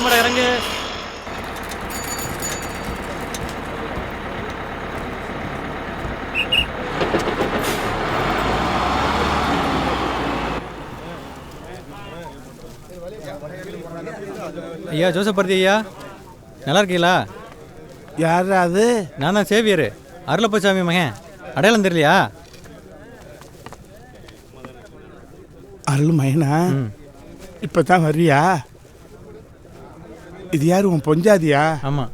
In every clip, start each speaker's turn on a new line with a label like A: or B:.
A: இறங்குடா இறங்கு. ஐயா ஜோசப்பர்த்தி ஐயா, நல்லா இருக்கீங்களா?
B: யார் அது?
A: நான் தான் சேவியர், அருளப்பசாமி மகன். அடையாளம் தெரியலையா?
B: அருள் மகனா, இப்போ தான் வர்றியா? இது யார், உன் பொஞ்சாதியா?
A: ஆமாம்.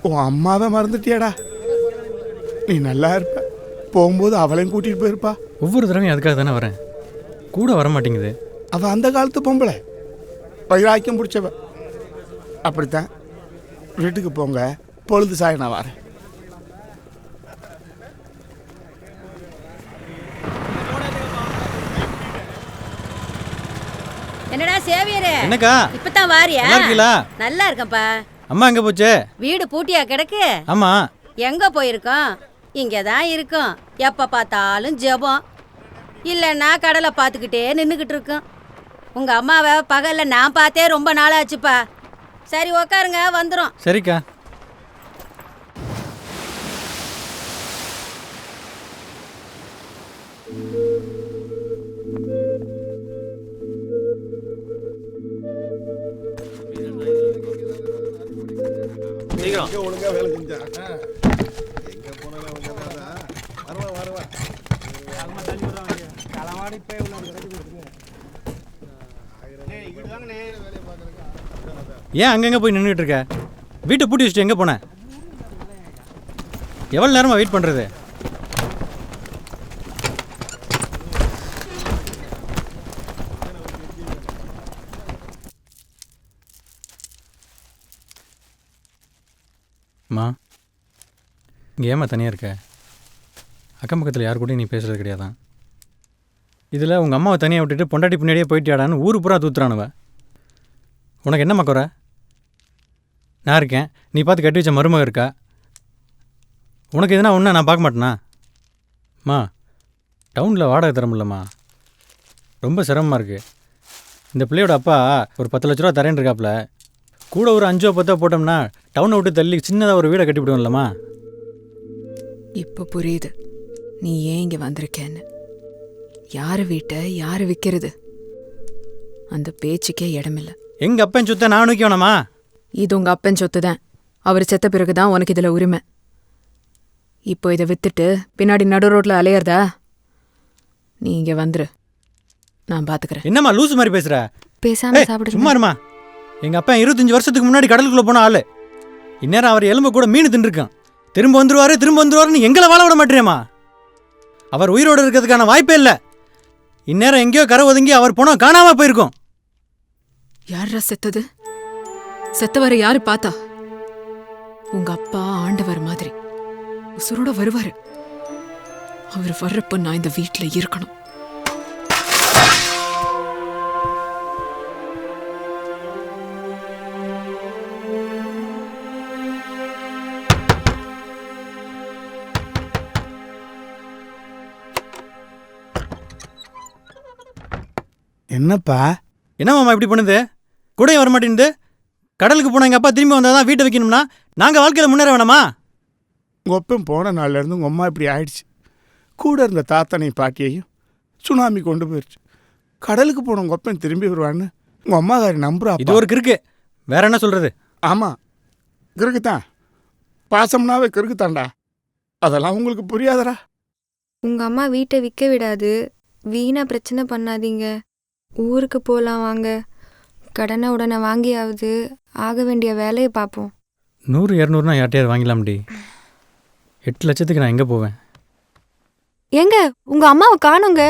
B: உன் அம்மாவை மறந்துட்டியாடா? நீ நல்லா இருப்ப, போகும்போது அவளையும் கூட்டிகிட்டு போயிருப்பா.
A: ஒவ்வொரு தடவையும் அதுக்காக தானே வரேன், கூட வர மாட்டேங்குது.
B: அவள் அந்த காலத்து பொம்பளை, வைராக்கியம் பிடிச்சவ. அப்படித்தான். வீட்டுக்கு போங்க, பொழுது சாய் நான் வரேன்.
C: என்னடா சேவியரே?
A: என்னக்கா
C: இப்பதான் வாரியா?
A: நல்லா இருக்கீங்களா?
C: நல்லா இருக்கேன்ப்பா.
A: அம்மா எங்க போச்சு?
C: வீடு பூட்டியா கிடக்கு?
A: ஆமா.
C: எங்க போயிருக்கோம்? இங்கதான் இருக்கும். எப்ப பார்த்தாலும் ஜெபம், இல்லைன்னா கடலை பார்த்துக்கிட்டே நின்றுக்கிட்டு இருக்கோம். உங்க அம்மாவை பகல்ல நான் பார்த்தே ரொம்ப நாளாச்சுப்பா. சரி உக்காருங்க, வந்துடும்.
A: சரிக்கா.
B: ஒழுங்கா வேலை செஞ்சா
A: ஏன் அங்கங்க போய் நின்றுட்டு இருக்க? வீட்டை பூட்டி வச்சுட்டு எங்கே போனேன்? எவ்வளோ நேரமாக வெயிட் பண்ணுறது? அம்மா, இங்கே ஏமா தனியாக இருக்க? அக்கம் பக்கத்தில் யார் கூடயும் நீ பேசுகிறது கிடையாதான்? இதில் உங்கள் அம்மாவை தனியாக விட்டுட்டு பொண்டாட்டி பின்னாடியே போயிட்டியாடான்னு ஊர் பூரா தூத்துறானுவ. உனக்கு என்னம்மா குறை? நான் இருக்கேன், நீ பார்த்து கட்டி வச்ச மருமக இருக்கா. உனக்கு எதுனா ஒன்றா நான் பார்க்க மாட்டேனா? அம்மா, டவுனில் வாடகை தர முடியலம்மா, ரொம்ப சிரமமாக இருக்குது. இந்த பிள்ளையோட அப்பா ஒரு 10 லட்ச ரூபா தரேன் இருக்காப்புல. கூட ஒரு 5 10 போட்டோம்னா டவுனை விட்டு தள்ளி சின்னதாக ஒரு வீடை கட்டிவிடுவோம்லம்மா.
D: இப்போ புரியுது நீ ஏன் இங்கே வந்திருக்கேன்னு. யார் வீட்டை யார் விற்கிறது? அந்த பேச்சுக்கே இடமில்லை.
A: எங்கள் அப்பன் சொத்தை நான் நோக்கி வேணாமா?
D: இது உங்க அப்பன் சொத்து தான். அவர் செத்த பிறகுதான் உனக்கு இதில் உரிமை. இப்போ இதை வித்துட்டு பின்னாடி நடு ரோட்டில் அலையறதா? நீ இங்கே வந்துரு, நான் பார்த்துக்கிறேன்.
A: என்னம்மா லூசு மாதிரி பேசுகிற?
D: பேசாம சாப்பிடு.
A: சும்மா இருமா. எங்கள் அப்பா 25 வருஷத்துக்கு முன்னாடி கடலுக்குள்ளே போன ஆள். இந்நேரம் அவர் எலும்பு கூட மீன் தின்றுருக்கான். திரும்ப வந்துருவாருன்னு எங்களை வாழ விட மாட்டேறியம்மா. அவர் உயிரோடு இருக்கிறதுக்கான வாய்ப்பே இல்லை. இந்நேரம் எங்கேயோ கரை ஒதுங்கி அவர் போனோம் காணாமல் போயிருக்கோம்.
D: யாரா செத்தது? செத்தவரை யாரு பார்த்தா? உங்க அப்பா ஆண்டவர் மாதிரி உசுரோட வருவாரு. அவர் வர்றப்ப நான் இந்த வீட்டுல இருக்கணும்.
B: என்னப்பா?
A: என்னம்மா இப்படி பண்ணுது? கூடயும் வர மாட்டேங்குது. கடலுக்கு போன எங்கள் அப்பா திரும்பி வந்தால் தான் வீட்டை வைக்கணும்னா நாங்கள் வாழ்க்கையில் முன்னேற வேணாமா?
B: உங்கள் ஒப்பம் போன நாள்லேருந்து உங்கள் அம்மா இப்படி ஆயிடுச்சு. கூட இருந்த தாத்தனையும் பாட்டியையும் சுனாமி கொண்டு போயிடுச்சு. கடலுக்கு போன உங்கள் ஒப்பன் திரும்பி வருவான்னு உங்கள் அம்மாக்காரி நம்புறா.
A: இது ஒரு கிறுக்கு, வேற என்ன சொல்கிறது?
B: ஆமாம், கிறுக்குத்தான். பாசம்னாவே கிறுக்குத்தாண்டா. அதெல்லாம் உங்களுக்கு புரியாதடா.
E: உங்கள் அம்மா வீட்டை விற்க விடாது. வீணாக பிரச்சனை பண்ணாதீங்க. ஊருக்கு போகலாம் வாங்க. கடனை உடனே வாங்கியாவது ஆக வேண்டிய வேலையை பார்ப்போம்.
A: 100 200 யார்ட்டையாவது வாங்கலாம்டி. 8 லட்சத்துக்கு நான் எங்கே போவேன்?
E: ஏங்க, உங்கள் அம்மாவை காணுங்க.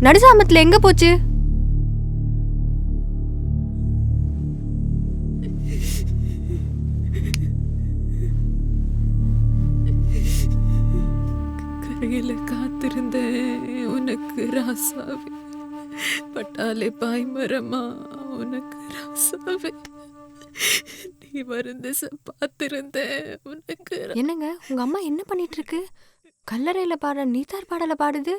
E: நடுசாமத்தில் எங்கே போச்சு?
D: கரையில காத்திருந்தேன் உனக்கு ராசாவே, பட்டாலே பாய் மரமா உனக்கு ராசாவே, நீ மருந்து பார்த்திருந்தேன் உனக்கு.
E: என்னங்க, உங்கள் அம்மா என்ன பண்ணிட்டு இருக்கு? கல்லறையில் பாடுற நீத்தார் பாடலை பாடுது.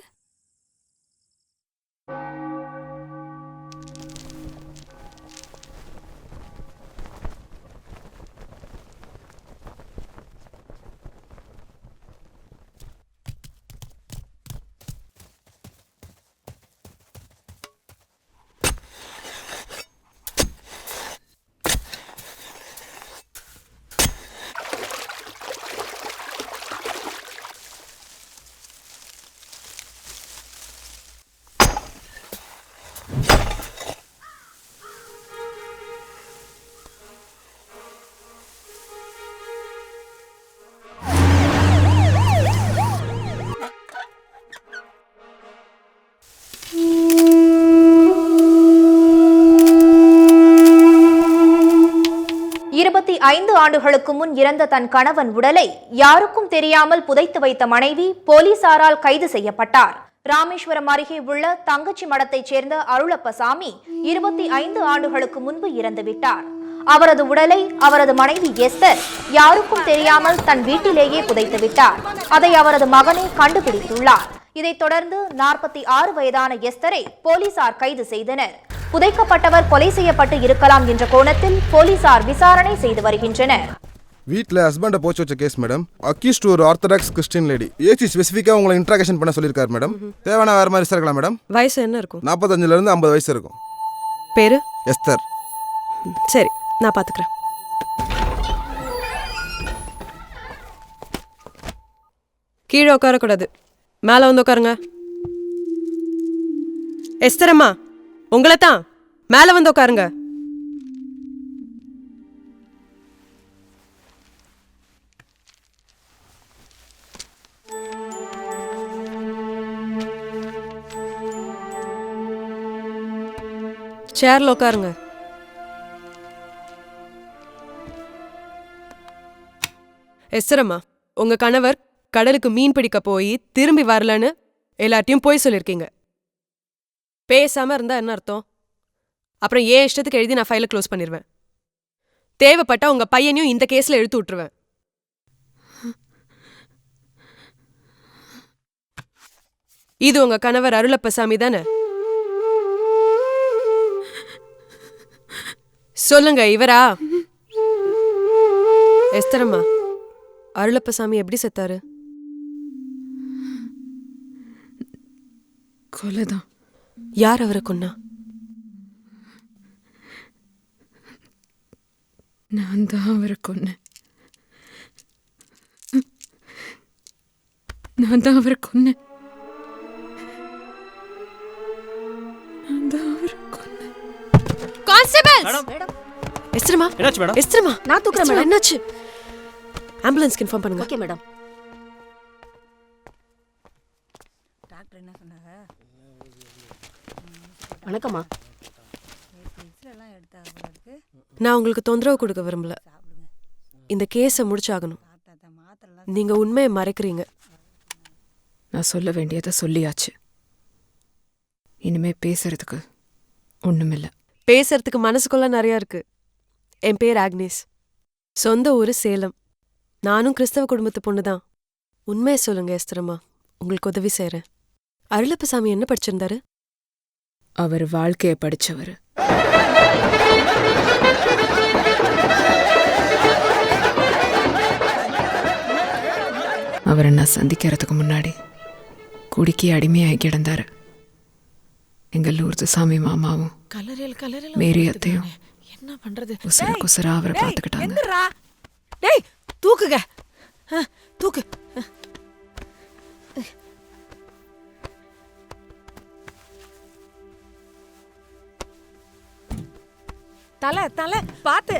F: 25 ஆண்டுகளுக்கு முன் இறந்த தன் கணவன் உடலை யாருக்கும் தெரியாமல் புதைத்து வைத்த மனைவி போலீசாரால் கைது செய்யப்பட்டார். ராமேஸ்வரம் அருகே உள்ள தங்கச்சி மடத்தைச் சேர்ந்த அருளப்பசாமி 25 ஆண்டுகளுக்கு முன்பு இறந்துவிட்டார். அவரது உடலை அவரது மனைவி எஸ்தர் யாருக்கும் தெரியாமல் தன் வீட்டிலேயே புதைத்து விட்டார். அதை அவரது மகனே கண்டுபிடித்துள்ளார். இதைத் தொடர்ந்து 46 வயதான எஸ்தரை போலீசார் கைது செய்தனர். புதைக்கப்பட்டவர் கொலை செய்யப்பட்டு இருக்கலாம் என்ற கோணத்தில் போலீசார் விசாரணை செய்து வருகின்றனர்.
G: வீட்டில் ஹஸ்பண்டை போச்சு வச்ச கேஸ் மேடம். அக்யூஸ்ட் ஒரு ஆர்த்தடாக்ஸ் கிறிஸ்டியன் லேடி. ஏஜ் ஸ்பெசிஃபிக்காக உங்களை இன்ட்ராகேஷன் பண்ண சொல்லியிருக்காரு மேடம். தேவையான வேறு மாதிரி இருக்கலாம் மேடம்.
H: வயசு என்ன இருக்கும்?
G: 45லேருந்து 50 வயசு இருக்கும்.
H: பேரு?
G: எஸ்தர்.
H: சரி, நான் பார்த்துக்கிறேன். கீழே உட்காரக்கூடாது, மேலே வந்து உட்காருங்க. எஸ்தரம்மா, உங்களை தான், மேலே வந்து உட்காருங்க. சேர்ல உட்காருங்க. எஸ்தரம்மா, உங்க கணவர் கடலுக்கு மீன் பிடிக்க போய் திரும்பி வரலன்னு எல்லார்ட்டையும் போய் சொல்லியிருக்கீங்க. பேசாம இருந்தா என்ன அர்த்தம்? அப்புறம் ஏன் இஷ்டத்துக்கு எழுதி நான் ஃபைலை க்ளோஸ் பண்ணிடுவேன். தேவைப்பட்டா உங்க பையனையும் இந்த கேஸ்ல இழுத்து விட்டுருவேன். இது உங்க கணவர் அருளப்பசாமி தானே? சொல்லுங்க, இவரா? எஸ்தரம்மா, அருளப்பசாமி எப்படி செத்தாரு?
D: கொலைதான்.
H: யார் அவரை கொன்னா?
D: நான் தான் அவரை கொன்னேன். நான் தான் அவரை கொன்னேன். நான் தான் அவரை கொன்னேன்.
H: கான்ஸ்டபிள்ஸ்! எஸ்தரம்மா,
A: என்னாச்சு மேடம்?
H: எஸ்தரம்மா,
C: நான் தூக்குறேன்
H: எஸ்தரம்மா,
C: மேடம்.
H: என்னாச்சு? ஆம்புலன்ஸ்க்கு இன்ஃபார்ம் பண்ணுங்க.
C: Okay madam. டாக்டர் என்ன சொன்னாங்க? வணக்கம்மா.
H: நான் உங்களுக்கு தொந்தரவு கொடுக்க விரும்பல. இந்த கேஸை முடிச்சாகணும். நீங்க உண்மையை மறைக்கிறீங்க.
D: நான் சொல்ல வேண்டியதை சொல்லியாச்சு. இனிமே பேசுறதுக்கு ஒண்ணுமில்ல.
H: பேசுறதுக்கு மனசுக்குள்ள நிறைய இருக்கு. என் பேர் ஆக்னேஸ். சொந்த ஊரு சேலம். நானும் கிறிஸ்தவ குடும்பத்து பொண்ணுதான். உண்மையை சொல்லுங்க எஸ்தரம்மா, உங்களுக்கு உதவி செய்யறேன். அருளப்பசாமி என்ன படிச்சிருந்தாரு?
D: அவர் வாழ்க்கைய படிச்சவர். அவரை நான் சந்திக்கிறதுக்கு முன்னாடி குடிக்கி அடிமையாகி கிடந்தாரு. எங்க லூர்து சாமி மாமாவும் மேரி அத்தையும்
H: என்ன பண்றது?
D: குசர குசரா அவரை பார்த்துக்கிட்டாங்க.
H: டேய், தூக்குங்க, தூக்கு.
I: தலை தலை பாத்து.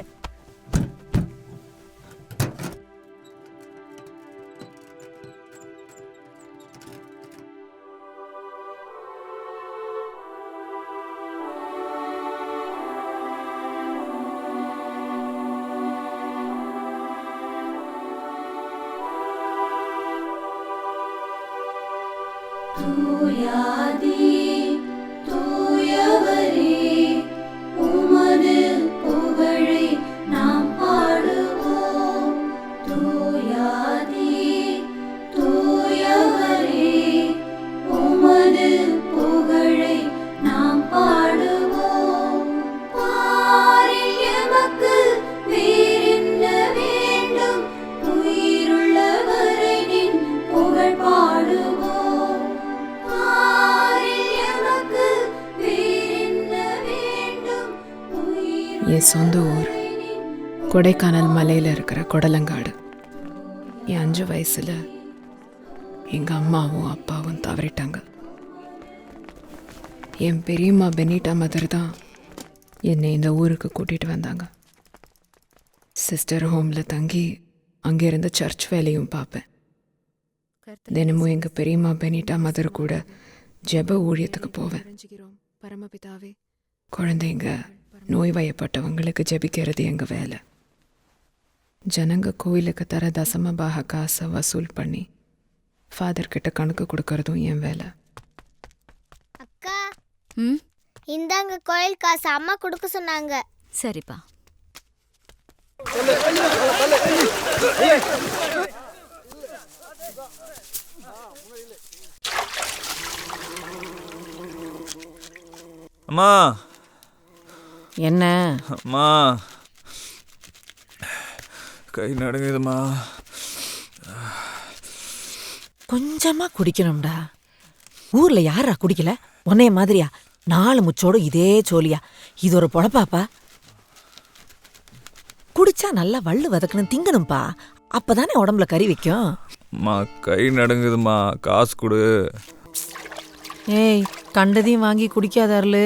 D: என் சொந்த ஊர் கொடைக்கானல் மலையில் இருக்கிற கொடலங்காடு. என் 5 வயசுல எங்க அம்மாவும் அப்பாவும் தவறிட்டாங்க. என் பெரியம்மா பெனிட்டா மதர் தான் என்னை இந்த ஊருக்கு கூட்டிகிட்டு வந்தாங்க. சிஸ்டர் ஹோமில் தங்கி அங்கேருந்து சர்ச் வேலையும் பார்ப்பேன். தினமும் எங்கள் பெரியம்மா பெனிட்டா மதர் கூட ஜெப ஊழியத்துக்கு போவேன். பரமபிதாவே, குழந்தைங்க நோய்வாயப்பட்டவங்களுக்கு ஜெபிக்கிறது எங்கள் வேலை. ஜனங்க கோயிலுக்கு தர தசமபாக காசை வசூல் பண்ணி ஃபாதர் கிட்ட கணக்கு கொடுக்கறதும் என் வேலை.
J: அக்கா, இந்தாங்க கோயில் காசு, அம்மா கொடுக்க சொன்னாங்க.
K: சரிப்பா.
L: அம்மா.
I: என்ன
L: அம்மா, கை நடுங்குதுமா.
I: கொஞ்சமா குடிக்கணும்டா. ஊர்ல யாரா குடிக்கல? உன்னைய மாதிரியா 4 முச்சோட இதே சோழியா? இது ஒரு பொழப்பாப்பா? குடிச்சா நல்லா வள்ளு வதக்கணும் திங்கணும்பா, அப்பதானே உடம்புல கறி வைக்கும்.
L: அம்மா, கை நடுங்குதுமா, காசு கொடு.
I: ஏய், கண்டதையும் வாங்கி குடிக்காதாருலு,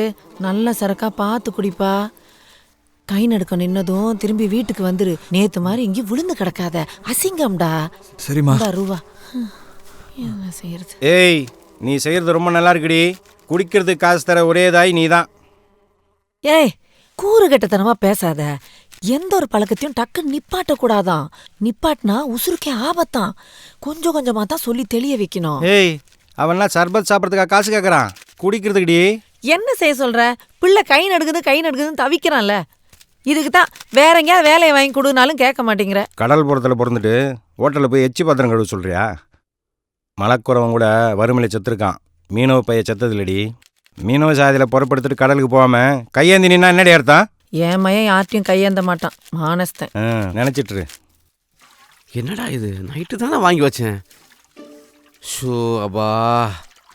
I: நல்ல சரக்கா பார்த்து குடிப்பா. கை நடுக்க நின்னதும் திரும்பி வீட்டுக்கு வந்துரு. நேத்து மாதிரி இங்கே விழுந்து கிடக்காத, அசிங்கம்டா.
L: சரிம்மா.
I: ரூவா என்ன செய்யறது?
M: ஏய், நீ செய்யறது ரொம்ப நல்லா இருக்குடி. குடிக்கிறதுக்கு காசு தர ஒரே தாய் நீ தான்.
I: ஏய், கூறு கெட்டத்தனமா பேசாத. எந்த ஒரு பழக்கத்தையும் டக்கு நிப்பாட்ட கூடாதான். நிப்பாட்டினா உசுருக்கே ஆபத்தான். கொஞ்சம் கொஞ்சமா தான் சொல்லி தெளிய வைக்கணும்.
M: ஏய், அவன்லாம் சர்பத் சாப்பிட்றதுக்காக காசு கேட்குறான், குடிக்கிறதுக்குடி.
I: என்ன செய்ய சொல்ற? பிள்ளை கை நடுக்குதுன்னு தவிக்கிறான்ல. இதுக்கு தான் வேற எங்கேயாவது வேலையை வாங்கி கொடுனாலும் கேட்க மாட்டேங்கிற.
M: கடல் புறத்தில் பிறந்துட்டு ஹோட்டலில் போய் எச்சி பாத்திரம் கழுவ சொல்றியா? மலக்குறவன் கூட வறுமையில் செத்துருக்கான், மீனவ பைய செத்தது இல்லடி. மீனவ சாதியில் புறப்படுத்திட்டு கடலுக்கு போகாமல் கையேந்தி நின்னா என்னடி அர்த்தம்?
I: என் மையன் யார்ட்டையும் கையேந்த மாட்டான், மானஸ்தன்.
M: நினச்சிட்ரு.
N: என்னடா இது, நைட்டு தானே வாங்கி வச்சேன். ஷோ அப்பா,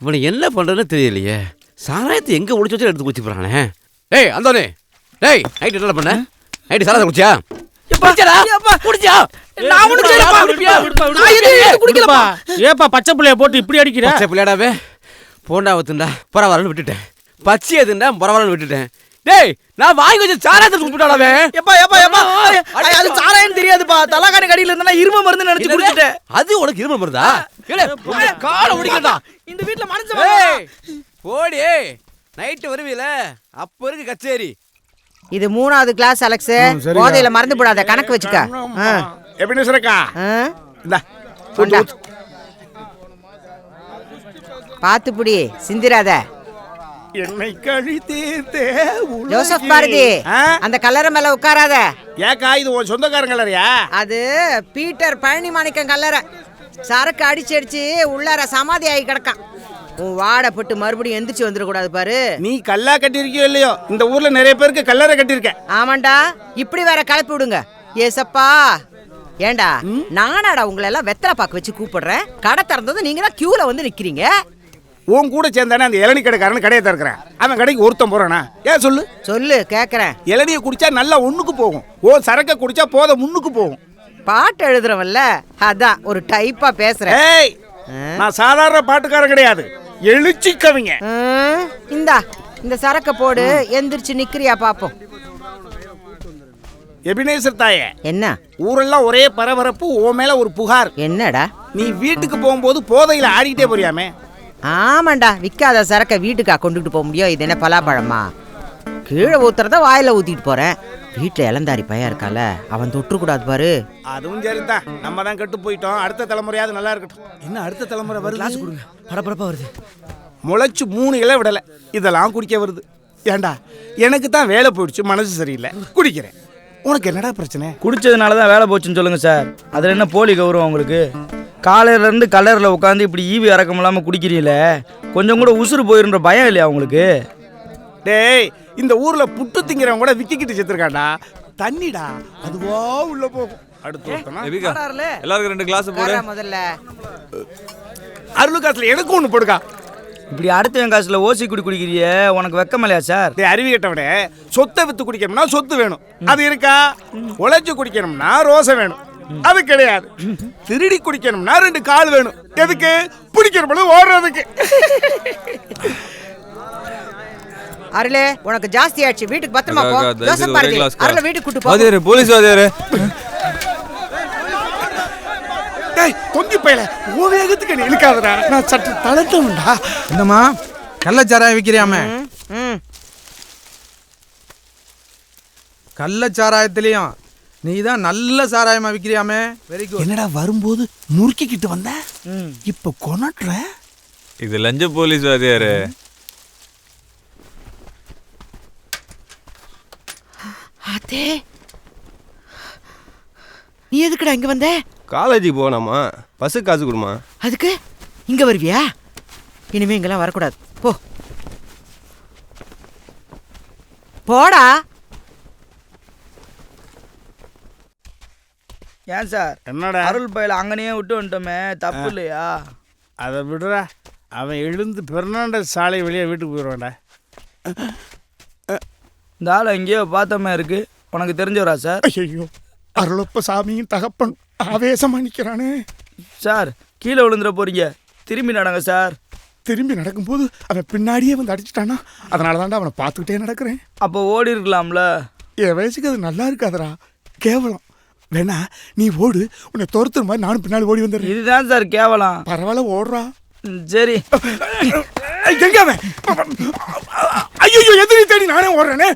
N: இவனை என்ன பண்ணுறதுன்னு தெரியலையே. சாராயத்தை எங்கே ஒழிச்சு வச்சு எடுத்து குடிச்சு போகிறானே. ஏய் அந்தோனே, டேய் நைட்டு என்ன பண்ண? நைட்டு சாராயத்தை குடிச்சியா?
B: ஏப்பா பச்சை பிள்ளைய போட்டு இப்படி அடிக்கிற?
N: பச்சை பிள்ளையாடாவே, போண்டா வத்துண்டா பரவாயில்லன்னு விட்டுட்டேன். பச்சையை திண்டா பரவாயில்லன்னு விட்டுட்டேன். டேய், நான் வாங்கி வச்ச சாராயத்தை குடிச்சுட்டாவே.
B: அது சாராயம் தெரியாதுப்பா, தலகாணி கடியில இருந்தா இரும மருந்து நினைச்சு குடிச்சிட்டேன்.
N: அது உனக்கு இருமல் மருந்தா? காலை ஒடிக்கிறதா
B: இந்த வீட்டுல மனுஷன்
N: போடி. நைட்டு வருவீல, அப்ப இருக்கு கச்சேரி.
I: இது 3வது கிளாஸ் அலெக்ஸ். போதையில மறந்து போடாத, கணக்கு வச்சுக்க.
B: எப்படி சரக்கா?
I: பாத்து புடி, சிந்திராத.
B: என்னை கழித்தே
I: ஜோசப் பாரதி, அந்த கல்லறை மேல உட்காராத.
B: ஏக்கா, இது உன் சொந்தக்காரன் கல்லறையா?
I: அது பீட்டர் பழனி மாணிக்கம் கல்லறை. சரக்கு அடிச்சு அடிச்சு உள்ளார சமாதி ஆகி கிடக்கான். உன் வாடை பட்டு மறுபடியும் எந்திரிச்சு வந்துடக்கூடாது பாரு.
B: நீ கல்லா கட்டிருக்கியோ இல்லையோ, இந்த ஊர்ல நிறைய பேருக்கு கல்லறை கட்டிருக்க.
I: ஆமாண்டா, இப்படி வேற கலப்பி விடுங்க. ஏசப்பா, ஏண்டா நானாடா உங்களை எல்லாம் வெத்தலை பாக்கு வச்சு கூப்பிடுறேன். கடை திறந்தது நீங்க தான் கியூல வந்து நிக்கிறீங்க.
B: உன் கூட சேர்ந்தானே அந்த இளநீ கடைக்காரன் கடையை திறக்கிறேன். அவன் கடைக்கு ஒருத்தன் போறானா? ஏன் சொல்லு
I: சொல்லு கேக்குறேன்.
B: இளநியை குடிச்சா நல்லா ஒண்ணுக்கு போகும், ஓ சரக்க குடிச்சா போத முன்னுக்கு போகும்.
I: பாட்டு எழுதுறவன்ல, அதான் ஒரு டைப்பா பேசுறேன்.
B: ஏய், நான் சாதாரண பாட்டுக்காரன் கிடையாது, எழுச்சி கவிங்க.
I: இந்தா இந்த சரக்க போடு, எந்திரிச்சு நிக்கிறியா பாப்போம்.
B: எபினேசர் தாயே,
I: என்ன
B: ஊரெல்லாம் ஒரே பரபரப்பு, ஓ மேல ஒரு புகார்.
I: என்னடா?
B: நீ வீட்டுக்கு போகும்போது போதையில ஆடிக்கிட்டே போறியாமே.
I: ஆமாண்டா, விற்காத சரக்க வீட்டுக்கா கொண்டுட்டு போக முடியும்? இது என்ன பலாப்பழமா? கீழே ஊத்துறத வாயில ஊத்திட்டு போறேன். வீட்டுல இளந்தாரி பையன் இருக்கால, அவன் தொட்டுக்கூடாது பாரு.
B: அதுவும் சரிதான், நம்ம தான் கெட்டு போயிட்டோம். அடுத்த தலைமுறையாவது நல்லா இருக்கட்டும். என்ன அடுத்த தலைமுறை வருது?
N: கிளாஸ் கொடுங்க, படபடப்பா வருது.
B: முளைச்சு 3 இலை விடலை, இதெல்லாம் குடிக்க வருது. ஏண்டா, எனக்கு தான் வேலை போயிடுச்சு, மனசு சரியில்லை, குடிக்கிறேன். உனக்கு என்னடா பிரச்சனை?
O: குடிச்சதுனால தான் வேலை போச்சுன்னு சொல்லுங்க சார். அதில் என்ன போலி கௌரவம் உங்களுக்கு? காலையிலேருந்து கலரில் உட்காந்து இப்படி ஈவி இறக்கம் இல்லாமல் குடிக்கிறீங்களே, கொஞ்சம் கூட உசுறு போயிருன்ற பயம் இல்லையா உங்களுக்கு?
B: டேய், இந்த ஊர்ல புட்டு திங்கிறவங்க கூட விக்கிக்கிட்டு செத்துருக்காண்டா. தண்ணிடா, அதுவா உள்ள போகும். அடுத்து
L: எல்லாருக்கும் 2 கிளாஸ் போடு.
I: முதல்ல
B: அருள் காசுல எனக்கு ஒண்ணு போடுக்கா.
O: இப்படி அடுத்தவன் காசுல ஓசி குடிக்கிறிய, உனக்கு வெக்கம் இல்லையா சார்?
B: டேய், அறிவி கேட்டவனே, சொத்தை வித்து குடிக்கணும்னா சொத்து வேணும், அது இருக்கா? உழைச்சு குடிக்கணும்னா ரோசை வேணும், அது கிடையாது. திருடி குடிக்கணும்னா 2 கால் வேணும், எதுக்கு? பிடிக்கணும் ஓடுறதுக்கு.
I: அருளே, உனக்கு ஜாஸ்தி ஆயிடுச்சு, வீட்டுக்கு பத்திரமா போ. ஜோசப் பாரதி, அருளை வீட்டுக்கு கூட்டு போ.
L: வாதியாரே, போலீஸ் வாதியாரே.
B: டேய், தொங்கி பையல, ஓ வேகத்துக்கு நீ இழுக்காதடா, நான் சற்று தளர்த்தவன்டா.
G: என்னம்மா கள்ளச்சாராயம் விற்கிறியாமே?
O: கள்ளச்சாராயத்திலையும்
K: நீ தான் நல்ல சாராயமா விற்கிறியாமே. Very good.
P: என்னடா வரும்போது முறுக்கிக்கிட்டு வந்த, இப்போ கொணட்டுற.
L: இது லஞ்ச போலீஸ் வாத்தியாரு.
I: அதே நீ எதுக்குடா இங்க வந்த?
Q: காலேஜுக்கு போகலாமா, பஸ்ஸு காசு கொடுமா.
I: அதுக்கு இங்க வருவியா? இனிமே இங்கெல்லாம் வரக்கூடாது, போ போடா.
O: ஏன் சார்
B: என்னடா
O: அருள் பயில அங்கனையே விட்டு வந்துட்டோமே, தப்பு இல்லையா?
B: அதை விடுறா, அவன் எழுந்து பெர்னாண்டஸ் சாலை வெளியே வீட்டுக்கு போயிடுவான்டா.
O: இந்த ஆளை எங்கேயோ பார்த்தோமே இருக்கு. உனக்கு தெரிஞ்சவரா சார்?
B: ஐயோ, அருளப்ப சாமியும் தகப்பன் ஆவேசமா நிற்கிறானே.
O: சார் கீழே விழுந்துட போறீங்க, திரும்பி நடங்க சார்.
B: திரும்பி நடக்கும்போது அவன் பின்னாடியே வந்து அடிச்சிட்டானா, அதனால தான்டா அவனை பார்த்துக்கிட்டே நடக்கிறேன்.
O: அப்போ ஓடி இருக்கலாம்ல.
B: என் வயசுக்கு அது நல்லா இருக்காதரா, கேவலம். வேணா நீ ஓடு, உன்னை துரத்துற மாதிரி நானும் பின்னாடி ஓடி வந்துடுறேன்.
O: இதுதான் சார் கேவலம்.
B: பரவாயில்ல, ஓடுறா.
O: சரி.
B: எங்க அவன்? ஐயோ, எதிரி தேடி நானே ஓடுறேனே.